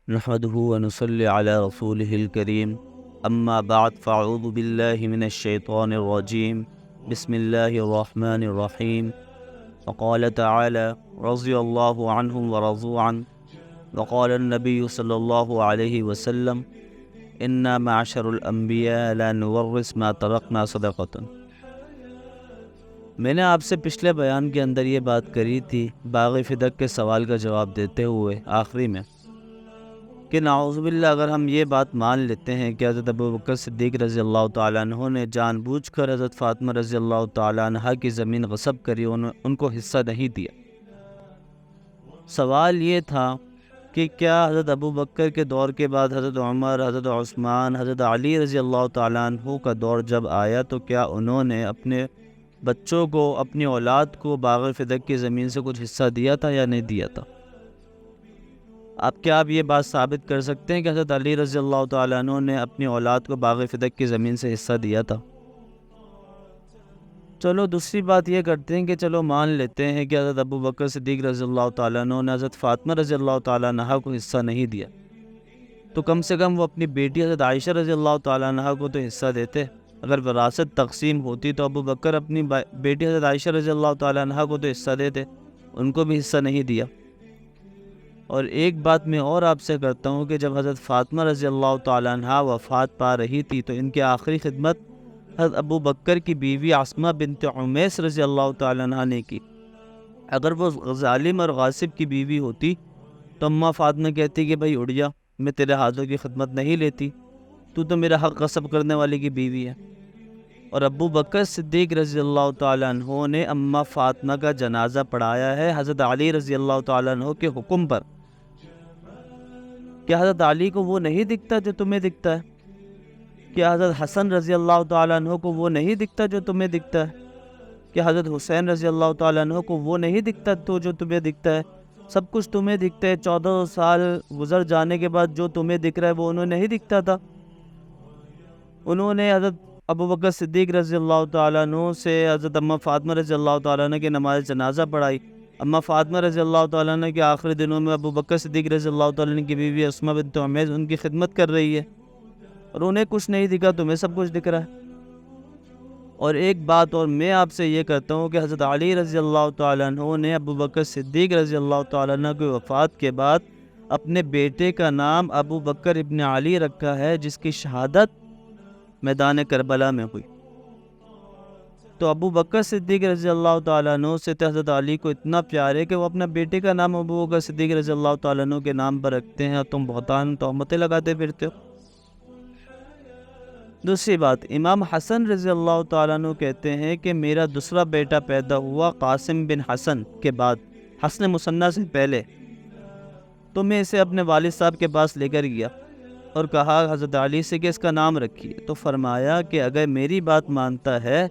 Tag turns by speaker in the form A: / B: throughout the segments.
A: نحمده ونصلي على رسوله الكريم اما بعد فاعوذ بالله من الشيطان الرجيم بسم الله الرحمن الرحيم وقال تعالى رضي الله عنهم ورضوا عنه وقال النبي صلى الله عليه وسلم إنا معشر الأنبياء لا نورث ما تركنا صدقة۔ میں نے آپ سے پچھلے بیان کے اندر یہ بات کری تھی باغ فدق کے سوال کا جواب دیتے ہوئے آخری میں کہ نعوذ باللہ اگر ہم یہ بات مان لیتے ہیں کہ حضرت ابوبکر صدیق رضی اللہ تعالیٰ عنہ نے جان بوجھ کر حضرت فاطمہ رضی اللہ تعالیٰ عنہ کی زمین غصب کری، ان کو حصہ نہیں دیا۔ سوال یہ تھا کہ کیا حضرت ابوبکر کے دور کے بعد حضرت عمر، حضرت عثمان، حضرت علی رضی اللہ تعالیٰ عنہ کا دور جب آیا تو کیا انہوں نے اپنے بچوں کو، اپنی اولاد کو باغ فدق کی زمین سے کچھ حصہ دیا تھا یا نہیں دیا تھا؟ آپ یہ بات ثابت کر سکتے ہیں کہ حضرت علی رضی اللہ تعالیٰ عنہ نے اپنی اولاد کو باغ فدق کی زمین سے حصہ دیا تھا؟ چلو دوسری بات یہ کرتے ہیں کہ چلو مان لیتے ہیں کہ حضرت ابوبکر صدیق رضی اللہ تعالیٰ عنہ نے حضرت فاطمہ رضی اللہ تعالیٰ عنہ کو حصہ نہیں دیا، تو کم سے کم وہ اپنی بیٹی حضرت عائشہ رضی اللہ تعالیٰ عنہ کو تو حصہ دیتے۔ اگر وراثت تقسیم ہوتی تو ابوبکر اپنی بیٹی حضرت عائشہ رضی اللہ تعالیٰ عنہ کو تو حصہ دیتے، ان کو بھی حصہ نہیں دیا۔ اور ایک بات میں اور آپ سے کرتا ہوں کہ جب حضرت فاطمہ رضی اللہ تعالیٰ عنہ وفات پا رہی تھی تو ان کی آخری خدمت حضرت ابوبکر کی بیوی عاصمہ بنت عمیس رضی اللہ تعالیٰ عنہ نے کی۔ اگر وہ ظالم اور غاصب کی بیوی ہوتی تو اماں فاطمہ کہتی کہ بھائی اڑ جا، میں تیرے ہاتھوں کی خدمت نہیں لیتی، تو میرا حق غصب کرنے والی کی بیوی ہے۔ اور ابوبکر صدیق رضی اللہ تعالیٰ عنہ نے اماں فاطمہ کا جنازہ پڑھایا ہے حضرت علی رضی اللہ تعالیٰ عنہ کے حکم پر۔ کیا حضرت علی کو وہ نہیں دکھتا جو تمہیں دکھتا ہے؟ کیا حضرت حسن رضی اللہ تعالیٰ عنہ کو وہ نہیں دکھتا جو تمہیں دکھتا ہے؟ کیا حضرت حسین رضی اللہ تعالیٰ عنہ کو وہ نہیں دکھتا تو جو تمہیں دکھتا ہے؟ سب کچھ تمہیں دکھتا ہے۔ 14 سال گزر جانے کے بعد جو تمہیں دکھ رہا ہے وہ انہوں نہیں دکھتا تھا؟ انہوں نے حضرت ابوبکر صدیق رضی اللہ تعالیٰ عنہ سے حضرت اماں فاطمہ رضی اللہ تعالیٰ عنہ کی نماز جنازہ پڑھائی۔ اماں فاطمہ رضی اللہ تعالیٰ عنہ کے آخری دنوں میں ابوبکر صدیق رضی اللہ تعالیٰ عنہ کی بیوی عاصمہ بنت عمیس ان کی خدمت کر رہی ہے، اور انہیں کچھ نہیں دکھا، تمہیں سب کچھ دکھ رہا ہے۔ اور ایک بات اور میں آپ سے یہ کرتا ہوں کہ حضرت علی رضی اللہ تعالیٰ عنہ نے ابوبکر صدیق رضی اللہ تعالیٰ عنہ کی وفات کے بعد اپنے بیٹے کا نام ابوبکر ابن علی رکھا ہے، جس کی شہادت میدان کربلا میں ہوئی۔ تو ابوبکر صدیق رضی اللہ تعالیٰ عنہ سے حضرت علی کو اتنا پیار ہے کہ وہ اپنا بیٹے کا نام ابوبکر صدیق رضی اللہ تعالیٰ عنہ کے نام پر رکھتے ہیں، اور تم بہتان تہمتیں لگاتے پھرتے ہو۔ دوسری بات، امام حسن رضی اللہ تعالیٰ عنہ کہتے ہیں کہ میرا دوسرا بیٹا پیدا ہوا قاسم بن حسن کے بعد، حسن مثنیٰ سے پہلے، تو میں اسے اپنے والد صاحب کے پاس لے کر گیا اور کہا حضرت علی سے کہ اس کا نام رکھیے، تو فرمایا کہ اگر میری بات مانتا ہے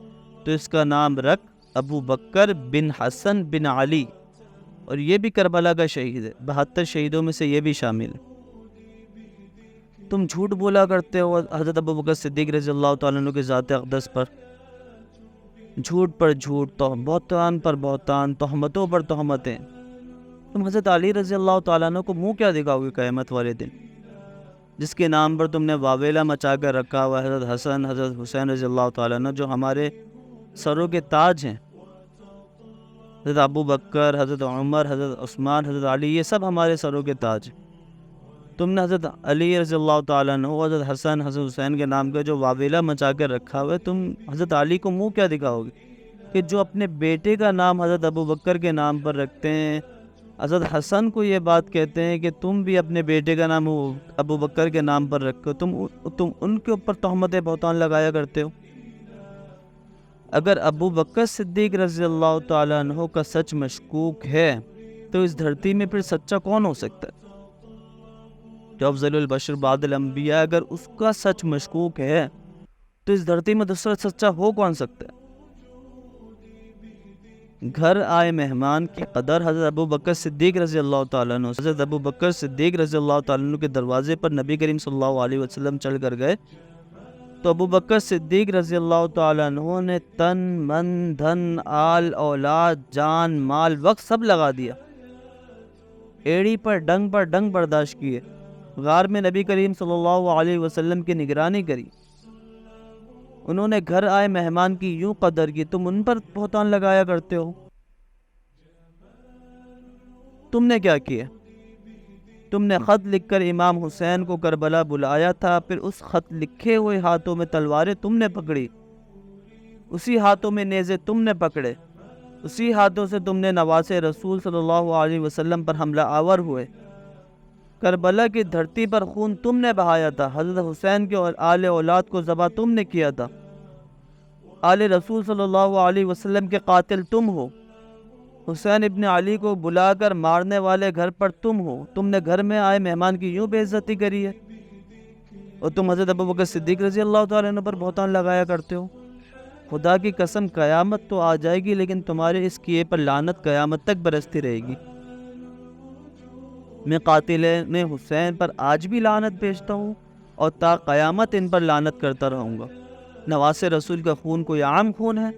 A: تو اس کا نام رکھ ابوبکر بن حسن بن علی، اور یہ بھی کربلا کا شہید ہے، 72 شہیدوں میں سے یہ بھی شامل ہے۔ تم جھوٹ بولا کرتے ہو حضرت ابوبکر صدیق رضی اللہ تعالیٰ عنہ کی ذات اقدس پر، جھوٹ پر جھوٹ، بہتان پر بہتان، تہمتوں پر تہمتیں۔ تم حضرت علی رضی اللہ تعالیٰ عنہ کو منہ کیا دکھاؤ گے قیامت والے دن، جس کے نام پر تم نے واویلا مچا کر رکھا ہوا ہے؟ حضرت حسن، حضرت حسین رضی اللہ تعالیٰ عنہ جو ہمارے سروں کے تاج ہیں، حضرت ابوبکر، حضرت عمر، حضرت عثمان، حضرت علی، یہ سب ہمارے سروں کے تاج ہیں۔ تم نے حضرت علی رضی اللہ تعالیٰ عنہ، حضرت حسن، حضرت حسین کے نام کا جو واویلا مچا کر رکھا ہوا ہے، تم حضرت علی کو منہ کیا دکھاؤ گے کہ جو اپنے بیٹے کا نام حضرت ابوبکر کے نام پر رکھتے ہیں؟ حضرت حسن کو یہ بات کہتے ہیں کہ تم بھی اپنے بیٹے کا نام ابوبکر کے نام پر رکھو، تم ان کے اوپر تہمت بہتان لگایا کرتے ہو۔ اگر ابوبکر صدیق رضی اللہ تعالیٰ عنہ کا سچ مشکوک ہے تو اس دھرتی میں پھر سچا کون ہو سکتا ہے؟ جو افضل البشر بعد الانبیاء، اگر اس کا سچ مشکوک ہے تو اس دھرتی میں دوسرا سچا ہو کون سکتا ہے؟ گھر آئے مہمان کی قدر حضرت ابوبکر صدیق رضی اللہ تعالیٰ عنہ، حضرت ابوبکر صدیق رضی اللہ تعالیٰ عنہ کے دروازے پر نبی کریم صلی اللہ علیہ وسلم چل کر گئے تو ابوبکر صدیق رضی اللہ تعالیٰ عنہ نے تن، من، دھن، آل، اولاد، جان، مال، وقت سب لگا دیا، ایڑی پر ڈنگ برداشت کیے، غار میں نبی کریم صلی اللہ علیہ وسلم کی نگرانی کری، انہوں نے گھر آئے مہمان کی یوں قدر کی، تم ان پر بہتان لگایا کرتے ہو؟ تم نے کیا کیا؟ تم نے خط لکھ کر امام حسین کو کربلا بلایا تھا، پھر اس خط لکھے ہوئے ہاتھوں میں تلواریں تم نے پکڑی، اسی ہاتھوں میں نیزے تم نے پکڑے، اسی ہاتھوں سے تم نے نواسے رسول صلی اللہ علیہ وسلم پر حملہ آور ہوئے، کربلا کی دھرتی پر خون تم نے بہایا تھا، حضرت حسین کے اور آل اولاد کو ذبح تم نے کیا تھا، آل رسول صلی اللہ علیہ وسلم کے قاتل تم ہو، حسین ابن علی کو بلا کر مارنے والے گھر پر تم ہو، تم نے گھر میں آئے مہمان کی یوں بے عزتی کری ہے، اور تم حضرت ابوبکر صدیق رضی اللہ تعالیٰ عنہ پر بہتان لگایا کرتے ہو۔ خدا کی قسم قیامت تو آ جائے گی لیکن تمہارے اس کیے پر لعنت قیامت تک برستی رہے گی۔ میں قاتلین حسین پر آج بھی لعنت بھیجتا ہوں اور تا قیامت ان پر لعنت کرتا رہوں گا۔ نواس رسول کا خون کوئی عام خون ہے؟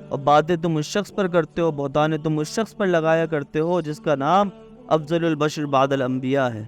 A: اور باتیں تم اس شخص پر کرتے ہو، بہتانیں تم اس شخص پر لگایا کرتے ہو جس کا نام افضل البشر بعد الانبیاء ہے۔